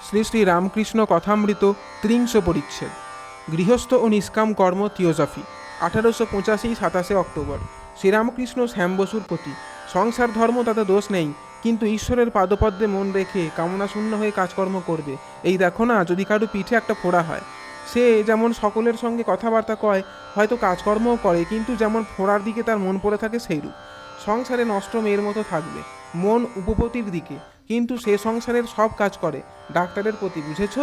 শ্রী শ্রী রামকৃষ্ণ কথামৃত ত্রিংশ পরিচ্ছেদ। গৃহস্থ ও নিষ্কাম কর্ম থিওজফি। 1885 27 অক্টোবর। শ্রীরামকৃষ্ণ শ্যাম বসুর প্রতি। সংসার ধর্ম তাতে দোষ নেই, কিন্তু ঈশ্বরের পাদপদ্মে মন রেখে কামনাশূন্য হয়ে কাজকর্ম করবে। এই দেখো না, যদি কারো পিঠে একটা ফোড়া হয়, সে যেমন সকলের সঙ্গে কথাবার্তা কয়, হয়তো কাজকর্মও করে, কিন্তু যেমন ফোড়ার দিকে তার মন পড়ে থাকে সেইরূপ। সংসারে নষ্ট মেয়ের মতো থাকবে, মন উপপতির দিকে, কিন্তু সে সংসারের সব কাজ করে ডাক্তারের প্রতি। বুঝেছ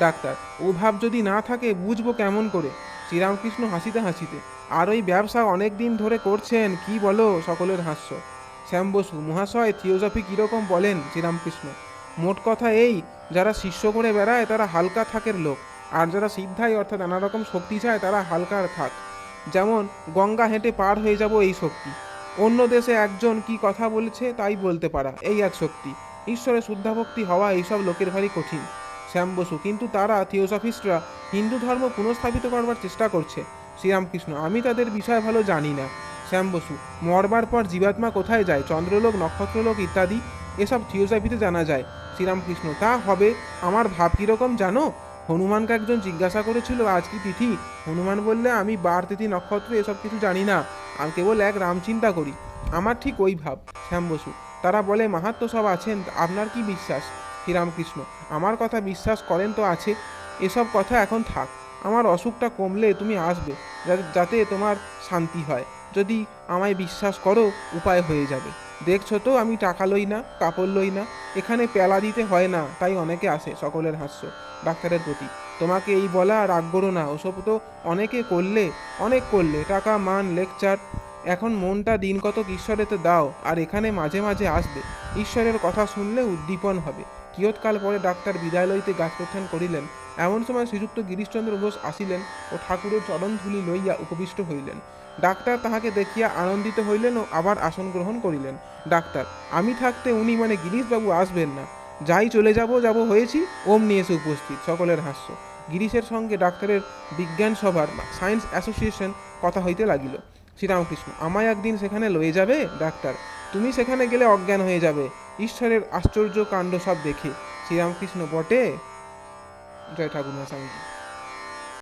ডাক্তার? ও ভাব যদি না থাকে বুঝবো কেমন করে? শ্রীরামকৃষ্ণ হাসিতে হাসিতে। আর ওই ব্যবসা অনেক দিন ধরে করছেন, কি বলো? সকলের হাস্য। শ্যাম বসু: মহাশয়, থিওজফি কীরকম বলেন? শ্রীরামকৃষ্ণ: মোট কথা এই, যারা শিষ্য করে বেড়ায় তারা হালকা থাকের লোক, আর যারা সিদ্ধাই অর্থাৎ নানা রকম শক্তি চায় তারা হালকার থাক। যেমন গঙ্গা হেঁটে পার হয়ে যাব, এই শক্তি। অন্য দেশে একজন কি কথা বলেছে তাই বলতে পারা, এই এক শক্তি। ঈশ্বরে শুদ্ধাভক্তি হওয়া এইসব লোকের ভারী কঠিন। শ্যাম বসু: কিন্তু তারা থিওসফিস্টরা হিন্দু ধর্ম পুনঃস্থাপিত করবার চেষ্টা করছে। শ্রীরামকৃষ্ণ: আমি তাদের বিষয় ভালো জানি না। শ্যাম বসু: মরবার পর জীবাত্মা কোথায় যায়? চন্দ্রলোক, নক্ষত্রলোক ইত্যাদি, এসব থিওসফিতে জানা যায়। শ্রীরামকৃষ্ণ: তা হবে। আমার ভাব কীরকম জানো? হনুমানকে একজন জিজ্ঞাসা করেছিল, আজ কি তিথি? হনুমান বললে, আমি বার, তিথি, নক্ষত্র এসব কিছু জানি না, আমি কেবল এক রাম চিন্তা করি। আমার ঠিক ওই ভাব। শ্যাম বসু: তারা বলে মাহাত্ম সব আছেন, আপনার কি বিশ্বাস? শ্রীরামকৃষ্ণ: আমার কথা বিশ্বাস করেন তো আছে। এসব কথা এখন থাক। আমার অসুখটা কমলে তুমি আসবে, যাতে তোমার শান্তি হয়। যদি আমায় বিশ্বাস করো, উপায় হয়ে যাবে। দেখছো তো আমি টাকা লই না, কাপড় লই না, এখানে পেলা দিতে হয় না, তাই অনেকে আসে। সকলের হাস্য। ডাক্তারের প্রতি: তোমাকে এই বলা, রাগ করো না, ওসব তো অনেকে করলে, অনেক করলে, টাকা, মান, লেকচার। এখন মনটা দিন কতক ঈশ্বরেতে দাও, আর এখানে মাঝে মাঝে আসবে। ঈশ্বরের কথা শুনলে উদ্দীপন হবে। কিয়ৎকাল পরে ডাক্তার বিদায় লইতে গাছ প্রত্যান করিলেন। এমন সময় শ্রীযুক্ত গিরিশচন্দ্র ঘোষ আসিলেন ও ঠাকুরের চরণধূলি লইয়া উপবিষ্ট হইলেন। ডাক্তার তাহাকে দেখিয়া আনন্দিত হইলেন ও আবার আসন গ্রহণ করিলেন। ডাক্তার: আমি থাকতে উনি মানে গিরিশবাবু আসবেন না? যাই, চলে যাব হয়েছি, অমনি এসে উপস্থিত। সকলের হাস্য। গিরিশের সঙ্গে ডাক্তারের বিজ্ঞান সভার সায়েন্স অ্যাসোসিয়েশন কথা হইতে লাগিল। শ্রীরামকৃষ্ণ: আমায় একদিন সেখানে লয়ে যাবে? ডাক্তার: তুমি সেখানে গেলে অজ্ঞান হয়ে যাবে ঈশ্বরের আশ্চর্য কাণ্ড সব দেখে। শ্রীরামকৃষ্ণ: বটে। জয় ঠাকুর স্বামীজি।